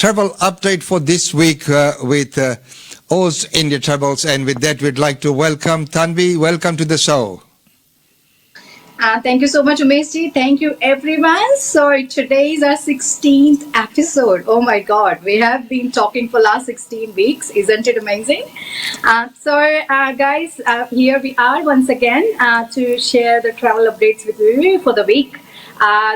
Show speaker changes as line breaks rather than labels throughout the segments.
travel update for this week with Oz India Travels, and with that we'd like to welcome Tanvi. Welcome to the show.
Thank you so much, Umesh. Thank you, everyone. So today is our 16th episode. Oh my God, we have been talking for last 16 weeks. Isn't it amazing? Guys, here we are once again to share the travel updates with you for the week.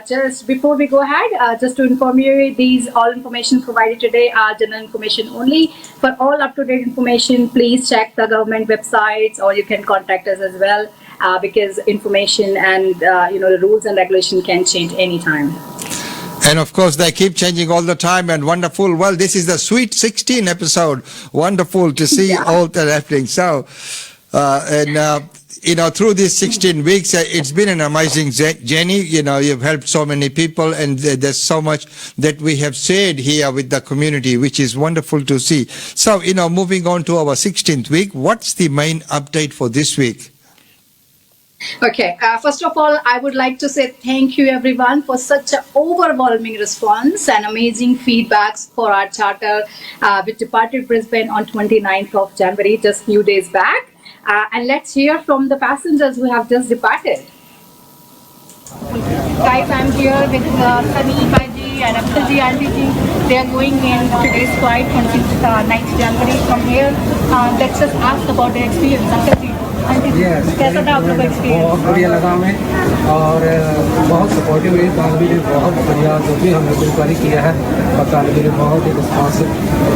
Just before we go ahead, just to inform you, these all information provided today are general information only. For all up-to-date information, please check the government websites, or you can contact us as well, because information and the rules and regulation can change anytime.
And of course, they keep changing all the time, and wonderful. Well, this is the sweet 16 episode. Wonderful to see all that happening. So, through these 16 weeks, it's been an amazing journey. You've helped so many people, and there's so much that we have shared here with the community, which is wonderful to see. So, moving on to our 16th week, what's the main update for this week?
Okay, first of all, I would like to say thank you everyone for such an overwhelming response and amazing feedbacks for our charter, which departed Brisbane on 29th of January, just few days back. And let's hear from the passengers who have just departed.
Guys, I'm here with Sunny, Baji and Abdulji Auntie ji. They are going in today's flight, 29th January from here. Let's just ask about their experience. Uncle ji, Auntie ji, कैसा था आप लोग का experience?
बहुत बढ़िया लगा हमें, और बहुत सपोर्टिव है। तानवी ने बहुत बढ़िया जो भी हमने इंक्वायरी किया है, और तानवी ने बहुत एक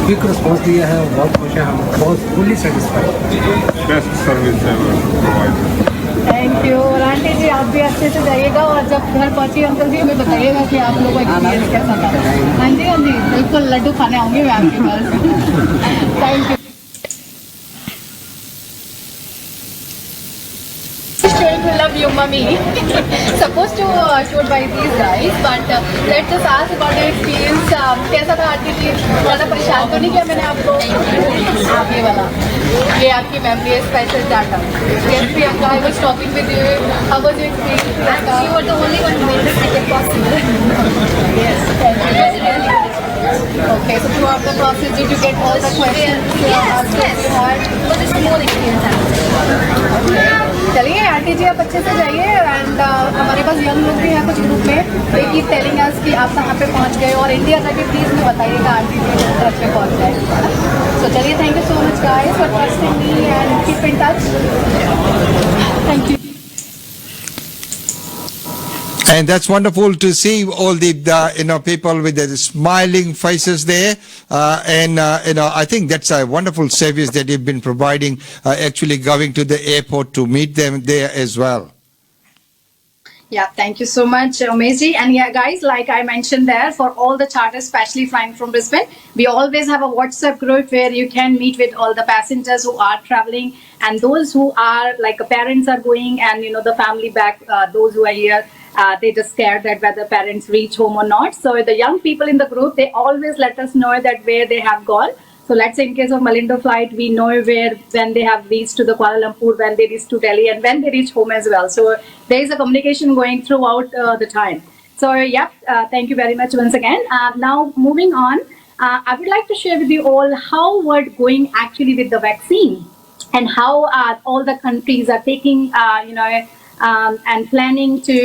क्विक रिस्पॉन्स दिया है, और बहुत खुश है। हम बहुत fully satisfied.
Best service ever provided.
Thank you. और आंटी जी, आप भी अच्छे से जाइएगा, और जब घर पहुँचिए अंकल जी हमें बताइएगा कि आप लोगों का एक्सपीरियंस कैसा था। हाँ जी, बिल्कुल लड्डू खाने आऊँगी मैं आपके पास। Thank you.
To love you, mummy. Supposed to shoot by these guys, but let's just ask about your experience. कैसा था आंटी जी? ज़्यादा परेशान तो नहीं किया मैंने आपको? ये वाला, ये आपकी memory है, special data. Yes, Priyanka, I was talking with you. How was your experience, Priyanka? You were the only one who made the second possible. Yes, thank you. It was really good.
Okay, so throughout the process, did you get all the questions?
Yes. It was a smooth experience, I would say.
चलिए aunty जी, आप अच्छे से जाइए। And हमारे पास young लोग भी हैं कुछ ग्रुप में, दे कीप टेलिंग अस कि आप कहाँ पे पहुँच गए, और इंडिया जाके प्लीज़ में बताइएगा आंटी जी तरफ पे पहुँच जाए। सो चलिए, thank you so much guys for trusting me and keep in touch. Thank you.
And that's wonderful to see all the people with the smiling faces there, I think that's a wonderful service that you've been providing, actually going to the airport to meet them there as well.
Yeah, thank you so much, Umesh. And yeah, guys, like I mentioned there, for all the charters, especially flying from Brisbane, we always have a WhatsApp group where you can meet with all the passengers who are traveling, and those who are like parents are going, and the family back, those who are here. They just scared that whether parents reach home or not. So the young people in the group, they always let us know that where they have gone. So let's say in case of Malindo flight, we know when they have reached to the Kuala Lumpur, when they reach to Delhi, and when they reach home as well. So there is a communication going throughout the time. So thank you very much once again. Now moving on, I would like to share with you all how we're going actually with the vaccine, and how all the countries are taking, and planning to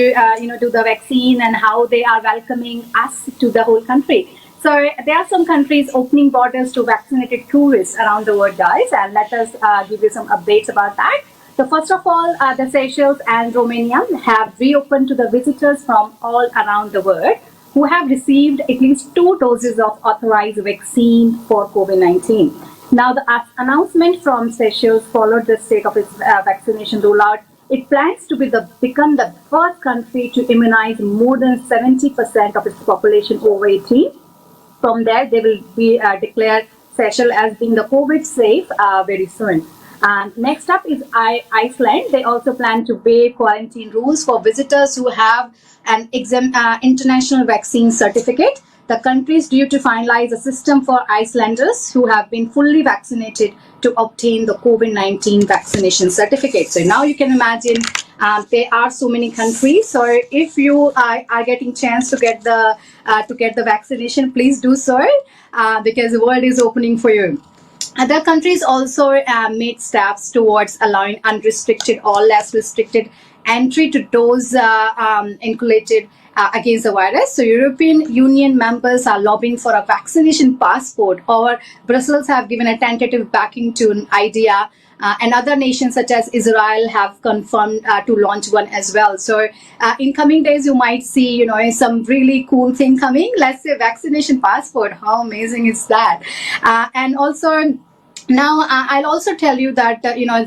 do the vaccine, and how they are welcoming us to the whole country. So there are some countries opening borders to vaccinated tourists around the world, guys, and let us give you some updates about that. So first of all, the Seychelles and Romania have reopened to the visitors from all around the world who have received at least 2 doses of authorized vaccine for COVID-19. Now, the announcement from Seychelles followed the state of its vaccination rollout. It plans to become the first country to immunize more than 70% of its population over 18. From there, they will be declared Seychelles as being the COVID safe very soon. And next up is Iceland. They also plan to waive quarantine rules for visitors who have an international vaccine certificate. The country is due to finalize a system for Icelanders who have been fully vaccinated to obtain the COVID-19 vaccination certificate. So now you can imagine There are so many countries. So if you are getting chance to get the vaccination, please do so, because the world is opening for you. Other countries also made steps towards allowing unrestricted or less restricted entry to those inoculated against the virus. So European Union members are lobbying for a vaccination passport, or Brussels have given a tentative backing to an idea. And other nations such as Israel have confirmed to launch one as well. So in coming days, you might see, some really cool thing coming. Let's say vaccination passport. How amazing is that? And also, now, I'll also tell you that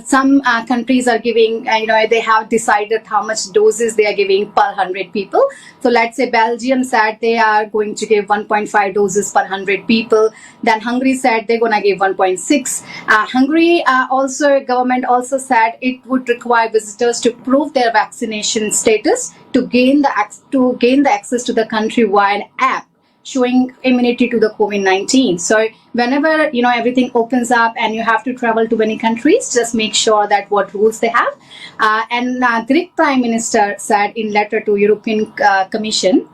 some countries are giving, they have decided how much doses they are giving per 100 people. So let's say Belgium said they are going to give 1.5 doses per 100 people. Then Hungary said they're going to give 1.6. Hungary government also said it would require visitors to prove their vaccination status to gain the access to the country-wide app showing immunity to the COVID-19. So whenever everything opens up and you have to travel to many countries, just make sure that what rules they have. And Greek Prime Minister said in letter to European Commission,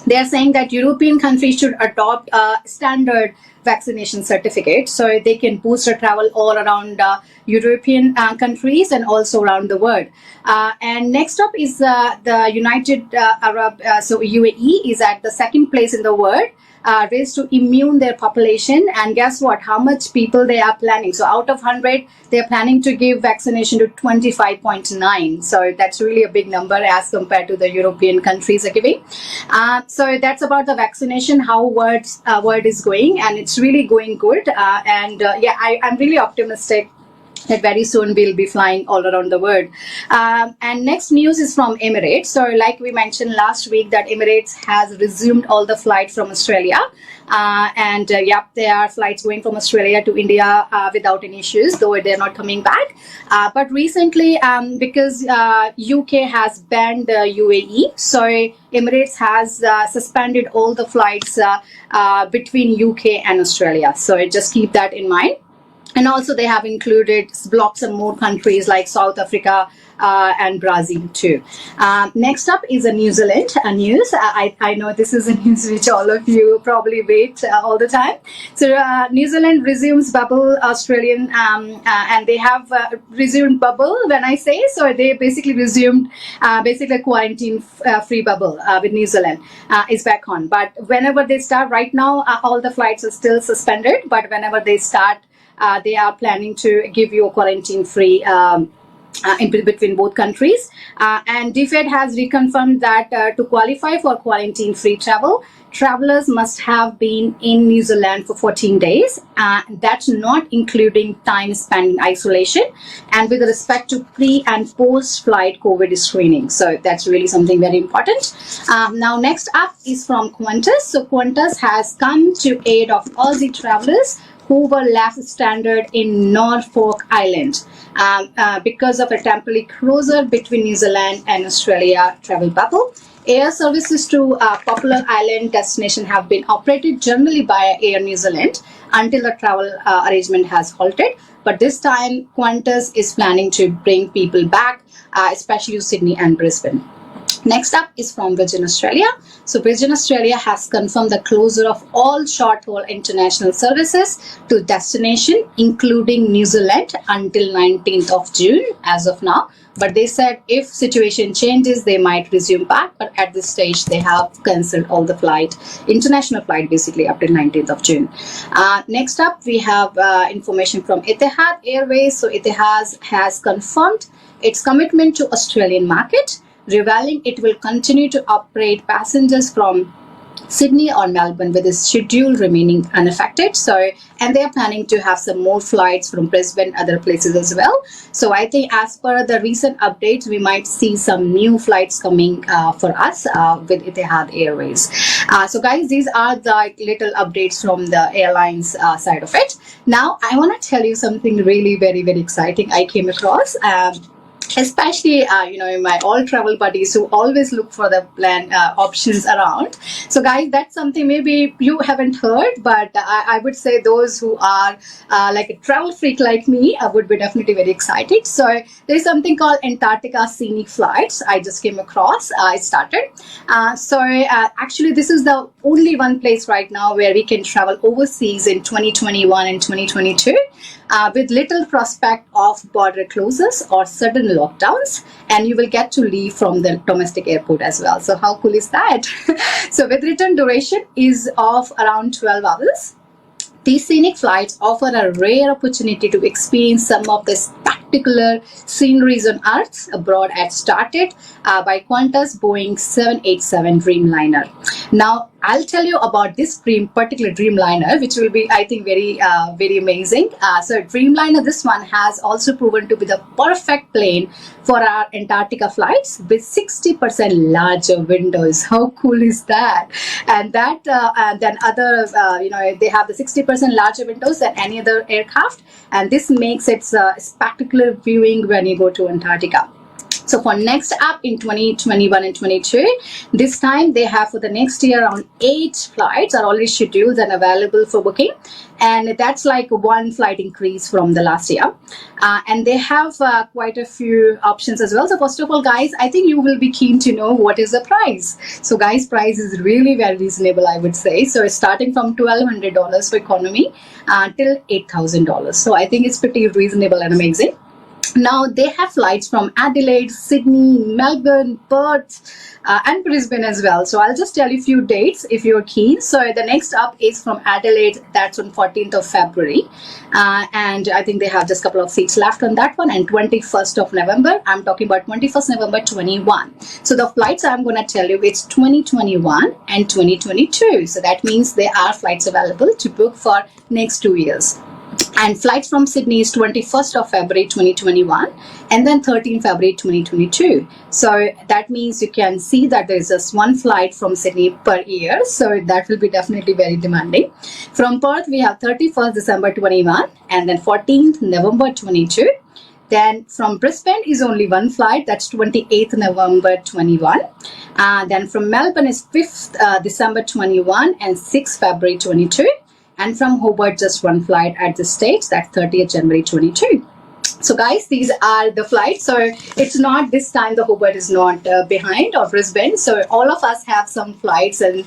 they are saying that European countries should adopt a standard vaccination certificate so they can boost their travel all around European countries and also around the world. And next up is the United Arab, so UAE is at the second place in the world, race to immune their population. And guess what? How much people they are planning? So out of 100, they are planning to give vaccination to 25.9. So that's really a big number as compared to the European countries are giving. So that's about the vaccination, how world is going, and it's really going good. I'm really optimistic that very soon we'll be flying all around the world. And next news is from Emirates. So like we mentioned last week that Emirates has resumed all the flights from Australia. There are flights going from Australia to India without any issues, though they're not coming back. But recently, because UK has banned the UAE, so Emirates has suspended all the flights between UK and Australia. So just keep that in mind. And also they have included blocks and more countries like South Africa and Brazil too. Next up is a New Zealand news. I know this is a news which all of you probably wait all the time. So New Zealand resumes bubble Australian and they have resumed bubble when I say. So they basically resumed basically quarantine free bubble with New Zealand is back on. But whenever they start right now, all the flights are still suspended. But whenever they start, they are planning to give you a quarantine-free in between both countries. And DFED has reconfirmed that to qualify for quarantine-free travel, travelers must have been in New Zealand for 14 days. That's not including time spent in isolation, and with respect to pre- and post-flight COVID screening. So that's really something very important. Now, next up is from Qantas. So Qantas has come to aid of Aussie travelers who were left stranded in Norfolk Island because of a temporary closure between New Zealand and Australia travel bubble. Air services to popular island destination have been operated generally by Air New Zealand until the travel arrangement has halted. But this time, Qantas is planning to bring people back, especially to Sydney and Brisbane. Next up is from Virgin Australia. So Virgin Australia has confirmed the closure of all short-haul international services to destination, including New Zealand, until 19th of June as of now. But they said if situation changes, they might resume back. But at this stage, they have cancelled all the international flight, basically up to 19th of June. Next up, we have information from Etihad Airways. So Etihad has confirmed its commitment to Australian market, revealing it will continue to operate passengers from Sydney or Melbourne with its schedule remaining unaffected. So, and they are planning to have some more flights from Brisbane, other places as well. So I think as per the recent updates, we might see some new flights coming for us with Etihad Airways. So guys, these are the little updates from the airlines side of it. Now, I want to tell you something really very, very exciting I came across. especially my all travel buddies who always look for the plan options around. So guys, that's something maybe you haven't heard, but I would say those who are like a travel freak like me would be definitely very excited. So there's something called Antarctica Scenic Flights. I just came across. I started. Actually, this is the only one place right now where we can travel overseas in 2021 and 2022 with little prospect of border closures or sudden lockdowns, and you will get to leave from the domestic airport as well. So how cool is that? So with return duration is of around 12 hours. These scenic flights offer a rare opportunity to experience some of the spectacular sceneries on Earth abroad as started by Qantas Boeing 787 Dreamliner. Now, I'll tell you about this particular Dreamliner, which will be, I think, very amazing. So Dreamliner, this one has also proven to be the perfect plane for our Antarctica flights with 60% larger windows. How cool is that? And that, then other, they have the 60% larger windows than any other aircraft. And this makes it spectacular viewing when you go to Antarctica. So for next up in 2021 and 22, this time they have for the next year around 8 flights are already scheduled and available for booking. And that's like 1 flight increase from the last year. And they have quite a few options as well. So first of all, guys, I think you will be keen to know what is the price. So guys, price is really very reasonable, I would say. So it's starting from $1,200 for economy till $8,000. So I think it's pretty reasonable and amazing. Now, they have flights from Adelaide, Sydney, Melbourne, Perth, and Brisbane as well. So I'll just tell you a few dates if you're keen. So the next up is from Adelaide. That's on 14th of February. And I think they have just a couple of seats left on that one. And 21st of November, I'm talking about 21st November 21. So the flights I'm going to tell you, it's 2021 and 2022. So that means there are flights available to book for next 2 years. And flights from Sydney is 21st of February 2021 and then 13th February 2022. So that means you can see that there is just 1 flight from Sydney per year. So that will be definitely very demanding. From Perth, we have 31st December 21 and then 14th November 22. Then from Brisbane is only 1 flight. That's 28th November 21. Then from Melbourne is 5th December 21 and 6th February 22. And from Hobart, just 1 flight at this stage, that's 30th January 22. So guys, these are the flights. So it's not this time the Hobart is not behind or Brisbane. So all of us have some flights and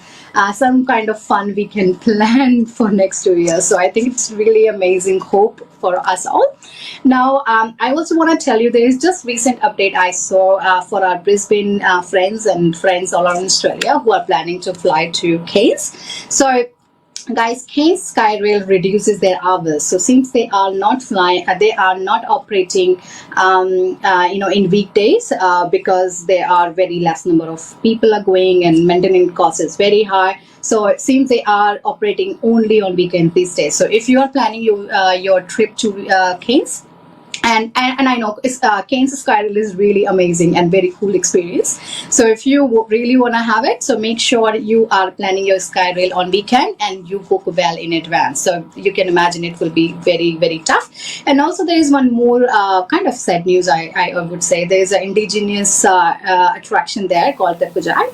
some kind of fun we can plan for next 2 years. So I think it's really amazing hope for us all. Now, I also want to tell you there is just recent update I saw for our Brisbane friends and friends all around Australia who are planning to fly to Cairns. So guys, Cairns SkyRail reduces their hours. So since they are not flying, they are not operating, in weekdays because there are very less number of people are going and maintenance cost is very high. So it seems they are operating only on weekends these days. So if you are planning your trip to Cairns, and I know Cairns SkyRail is really amazing and very cool experience. So if you really want to have it, so make sure you are planning your SkyRail on weekend and you book well in advance. So you can imagine it will be very, very tough. And also there is one more kind of sad news, I would say. There is an indigenous attraction there called the Pujai.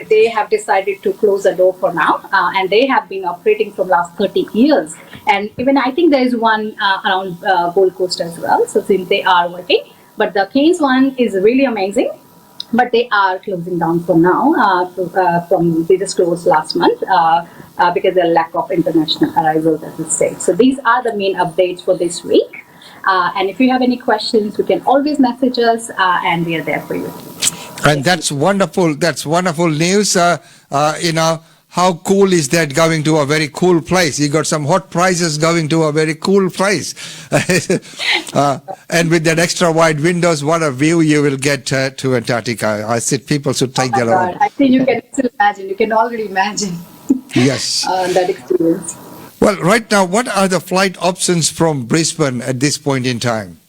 They have decided to close the door for now. And they have been operating for last 30 years. And even I think there is one around Gold Coast as well. So since they are working, but the Cairns one is really amazing. But they are closing down for now. They just closed last month because of lack of international arrivals at this stage. So these are the main updates for this week. And if you have any questions, you can always message us, and we are there for you.
And that's wonderful. That's wonderful news. How cool is that, going to a very cool place? You got some hot prizes going to a very cool place. And with that extra wide windows, what a view you will get to Antarctica. I said people should take their own.
I think you can still imagine. You can already imagine.
Yes.
That experience.
Well, right now, what are the flight options from Brisbane at this point in time?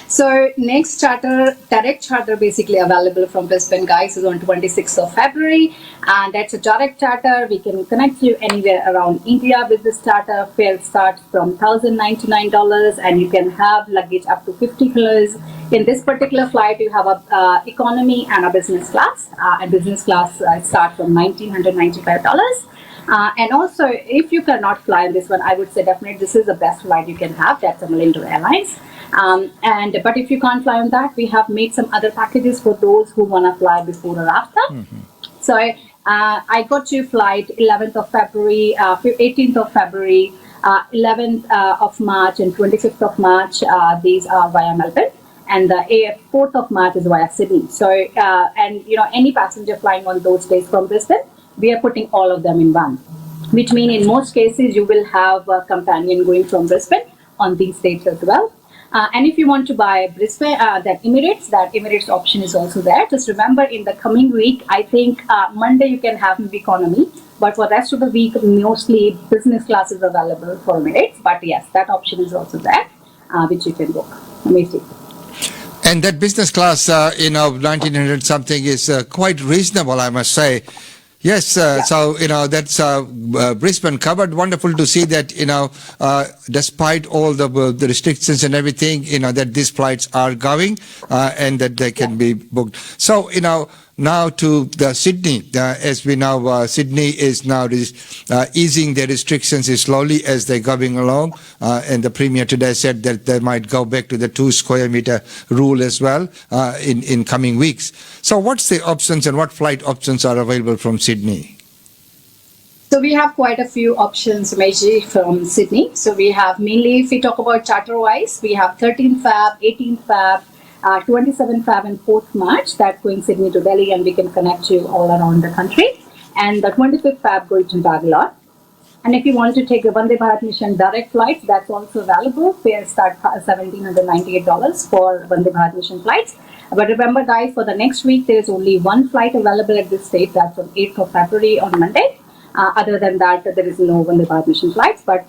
So next charter, direct charter basically available from Brisbane, guys, is on 26th of February. And that's a direct charter. We can connect you anywhere around India with this charter. Fare starts from $1,099 and you can have luggage up to 50 kilos. In this particular flight, you have a economy and a business class. And business class starts from $1,995. And also, if you cannot fly on this one, I would say definitely this is the best flight you can have. That's a Malindo Airlines. But if you can't fly on that, we have made some other packages for those who want to fly before or after. So I got you flight 11th of February, 18th of February, 11th of March, and 25th of March. These are via Melbourne. And the 4th of March is via Sydney. So, and any passenger flying on those days from Brisbane, we are putting all of them in one, which means in most cases you will have a companion going from Brisbane on these dates as well. And if you want to buy Brisbane, that Emirates option is also there. Just remember, in the coming week, I think Monday you can have economy, but for the rest of the week, mostly business class is available for Emirates. But yes, that option is also there, which you can book. Amazing.
And that business class, 1900 something is quite reasonable, I must say. Yes, so, that's Brisbane covered. Wonderful to see that, despite all the restrictions and everything, that these flights are going and that they can be booked. So, now to the Sydney, as we know, Sydney is now easing their restrictions slowly as they're going along. And the Premier today said that they might go back to the 2 square meter rule as well in coming weeks. So what's the options and what flight options are available from Sydney?
So we have quite a few options, Meiji, from Sydney. So we have mainly, if we talk about charter-wise, we have 13th Feb, 18th Feb, 27th Feb and 4th March, that's going Sydney to Delhi, and we can connect you all around the country. And the 25th Feb going to Bangalore. And if you want to take a Vande Bharat Mission direct flights, that's also available. Fares start $1,798 for Vande Bharat Mission flights. But remember, guys, for the next week, there is only one flight available at this date. That's on 8th of February on Monday. Other than that, there is no Vande Bharat Mission flights, but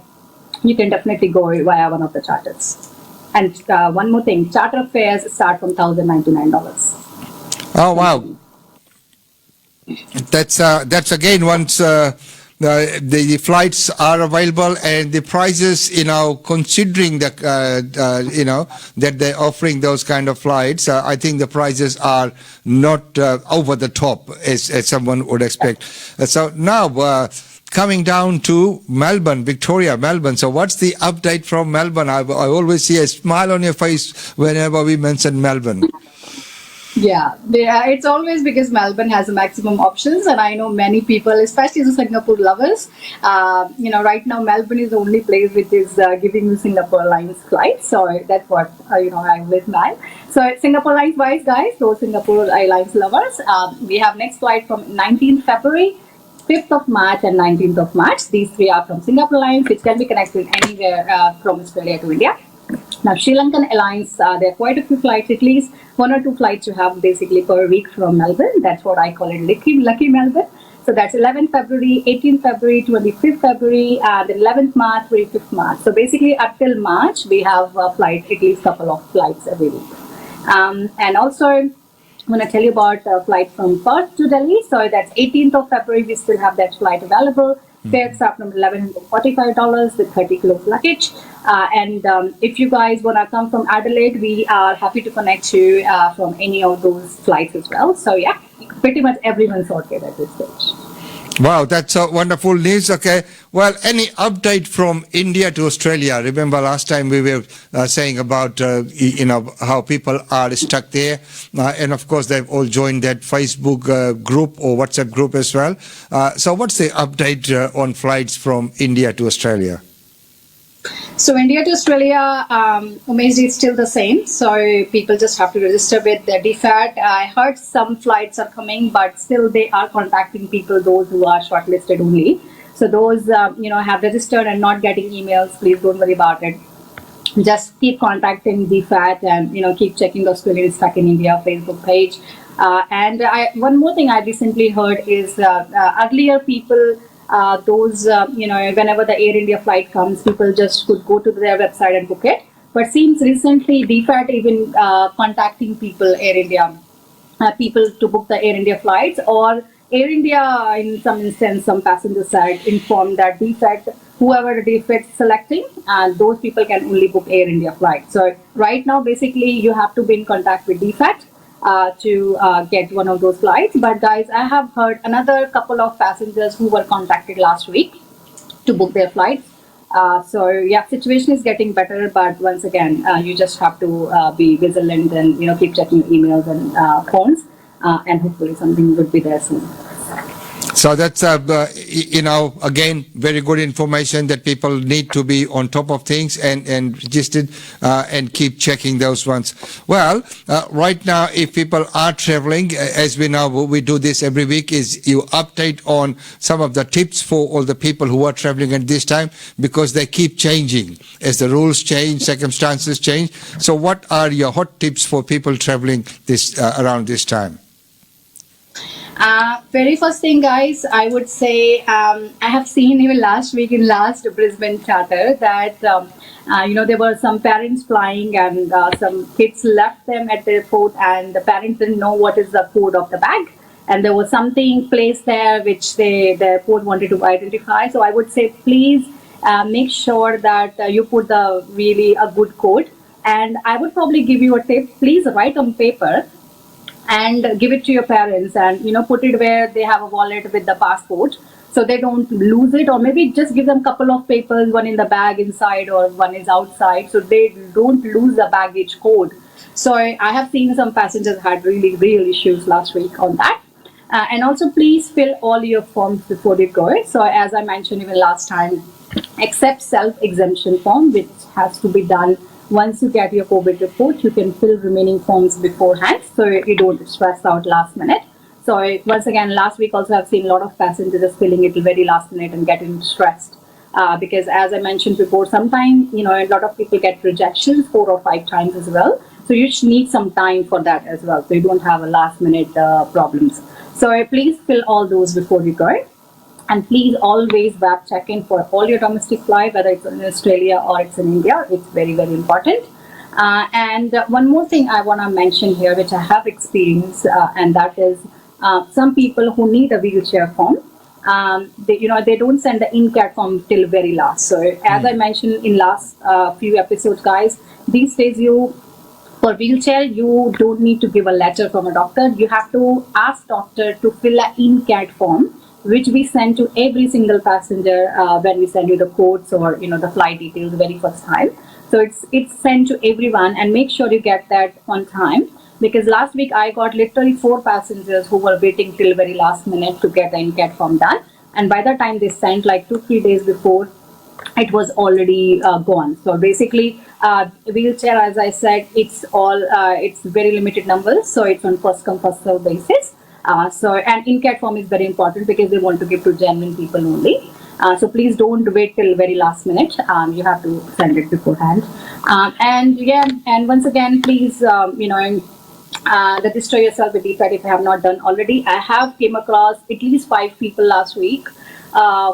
you can definitely go via one of the charters. And one more thing, charter fares start from $1,099.
Oh, wow. That's again once the flights are available and the prices, considering the, that they're offering those kind of flights, I think the prices are not over the top as someone would expect. So now, coming down to Melbourne, Victoria, Melbourne. So what's the update from Melbourne? I always see a smile on your face whenever we mention Melbourne.
Yeah, it's always because Melbourne has the maximum options, and I know many people, especially the Singapore lovers, right now Melbourne is the only place which is giving you Singapore Airlines flights. So that's what, I always like. So Singapore Airlines wise, guys, those Singapore Airlines lovers, we have next flight from 19th February, 5th of March and 19th of March. These three are from Singapore Airlines, which can be connected anywhere from Australia to India. Now, Sri Lankan Airlines, there are quite a few flights, at least 1 or 2 flights you have basically per week from Melbourne. That's what I call it, lucky Melbourne. So that's 11th February, 18th February, 25th February, and 11th March, 25th March. So basically up till March, we have a flight, at least couple of flights every week. And also, I'm going to tell you about a flight from Perth to Delhi. So that's 18th of February, we still have that flight available. Fares start from $1,145 with 30 kilos luggage. And if you guys want to come from Adelaide, we are happy to connect you from any of those flights as well. So yeah, pretty much everyone's sorted at this stage.
Wow, that's wonderful news. Okay. Well, any update from India to Australia? Remember last time we were saying about, how people are stuck there. And of course, they've all joined that Facebook group or WhatsApp group as well. So what's the update on flights from India to Australia?
So India to Australia, Umesh, is still the same. So people just have to register with their DFAT. I heard some flights are coming, but still they are contacting people, those who are shortlisted only. So those, have registered and not getting emails, please don't worry about it. Just keep contacting DFAT and, keep checking the Australian Stuck in India Facebook page. And one more thing I recently heard is earlier people, whenever the Air India flight comes, people just could go to their website and book it. But seems recently DFAT even contacting people, Air India, people to book the Air India flights, or Air India, in some instance, some passenger side informed that DFAT, whoever the DFAT selecting, those people can only book Air India flights. So right now, basically, you have to be in contact with DFAT to get one of those flights. But guys, I have heard another couple of passengers who were contacted last week to book their flights. So yeah, situation is getting better, but once again, you just have to be vigilant and keep checking emails and phones, and hopefully something would be there soon.
So that's, again, very good information that people need to be on top of things and registered and keep checking those ones. Well, right now, if people are traveling, as we know, we do this every week, is you update on some of the tips for all the people who are traveling at this time, because they keep changing as the rules change, circumstances change. So what are your hot tips for people traveling this around this time?
Very first thing, guys, I would say I have seen even last week in last Brisbane charter that there were some parents flying and some kids left them at the airport, and the parents didn't know what is the code of the bag, and there was something placed there which the airport wanted to identify. So I would say please make sure that you put the really a good code, and I would probably give you a tip. Please write on paper and give it to your parents, and put it where they have a wallet with the passport, so they don't lose it, or maybe just give them a couple of papers, one in the bag inside or one is outside, so they don't lose the baggage code. So I have seen some passengers had really real issues last week on that. And also please fill all your forms before you go. So as I mentioned even last time, except self-exemption form, which has to be done once you get your COVID report. You can fill remaining forms beforehand, so you don't stress out last minute. So once again, last week also I've seen a lot of passengers filling it very last minute and getting stressed. Because as I mentioned before, sometimes, a lot of people get rejections 4 or 5 times as well. So you need some time for that as well, so you don't have a last minute problems. So please fill all those before you go. And please always web check in for all your domestic flight, whether it's in Australia or it's in India. It's very, very important. And one more thing I want to mention here, which I have experienced, and that is some people who need a wheelchair form, they don't send the in-cat form till very last. So as I mentioned in last few episodes, guys, these days for wheelchair, you don't need to give a letter from a doctor. You have to ask doctor to fill an in-cat form, which we send to every single passenger when we send you the codes or the flight details very first time. So it's sent to everyone, and make sure you get that on time, because last week I got literally 4 passengers who were waiting till very last minute to get the in-cat form done, and by the time they sent, like 2-3 days before, it was already gone. So basically, wheelchair, as I said, it's very limited numbers, so it's on first come first serve basis. And in-cat form is very important because they want to give to genuine people only. So please don't wait till very last minute. You have to send it beforehand. And once again, please, register yourself with DFAT if you have not done already. I have came across at least 5 people last week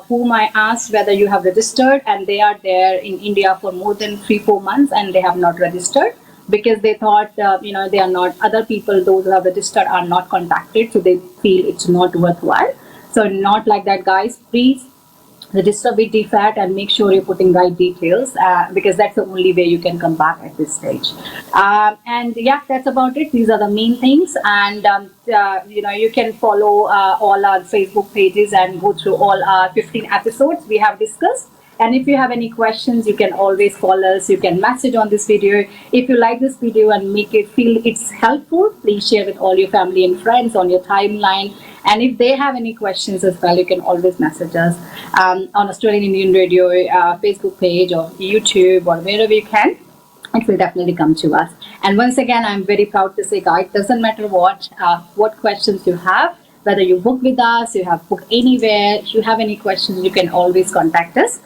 whom I asked whether you have registered, and they are there in India for more than 3-4 months and they have not registered, because they thought, they are not, other people, those who have registered are not contacted, so they feel it's not worthwhile. So not like that, guys. Please register with DFAT and make sure you're putting right details, because that's the only way you can come back at this stage. And yeah, that's about it. These are the main things. And, you can follow all our Facebook pages and go through all our 15 episodes we have discussed. And if you have any questions, you can always call us. You can message on this video. If you like this video and make it feel it's helpful, please share with all your family and friends on your timeline. And if they have any questions as well, you can always message us on Australian Indian Radio Facebook page or YouTube or wherever you can. It will definitely come to us. And once again, I'm very proud to say, guys, it doesn't matter what questions you have, whether you book with us, you have booked anywhere, if you have any questions, you can always contact us.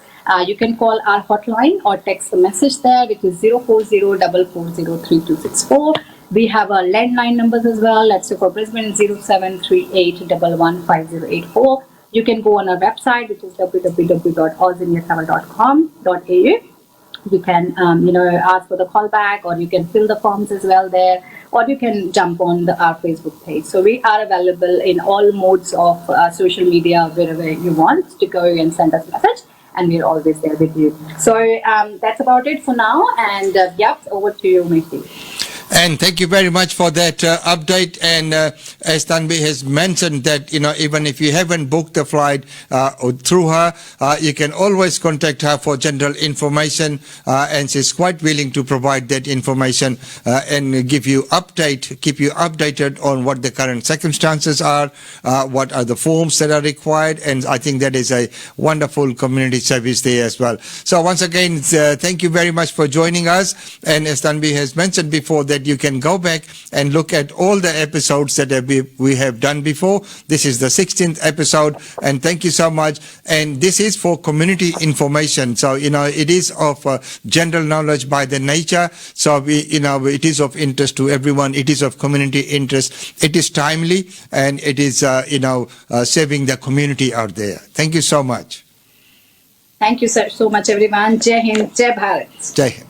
You can call our hotline or text a message there, which is 040-440-3264. We have our landline numbers as well. Let's say for Brisbane, 0738115084. You can go on our website, which is www.ausindiatravel.com.au. you can ask for the callback, or you can fill the forms as well there, or you can jump on our Facebook page. So we are available in all modes of social media, wherever you want to go and send us a message, and we're always there with you. So that's about it for now, and over to you, Mickey.
And thank you very much for that update. And as Tanvi has mentioned that, even if you haven't booked the flight through her, you can always contact her for general information. And she's quite willing to provide that information and keep you updated on what the current circumstances are, what are the forms that are required. And I think that is a wonderful community service there as well. So once again, thank you very much for joining us. And as Tanvi has mentioned before, that you can go back and look at all the episodes that we have done before. This is the 16th episode, and thank you so much. And this is for community information. So, it is of general knowledge by the nature. So, it is of interest to everyone. It is of community interest. It is timely, and it is, saving the community out there. Thank you so much.
Thank you, sir, so much, everyone. Jai Hind, Jai Bharat.
Jai Hind.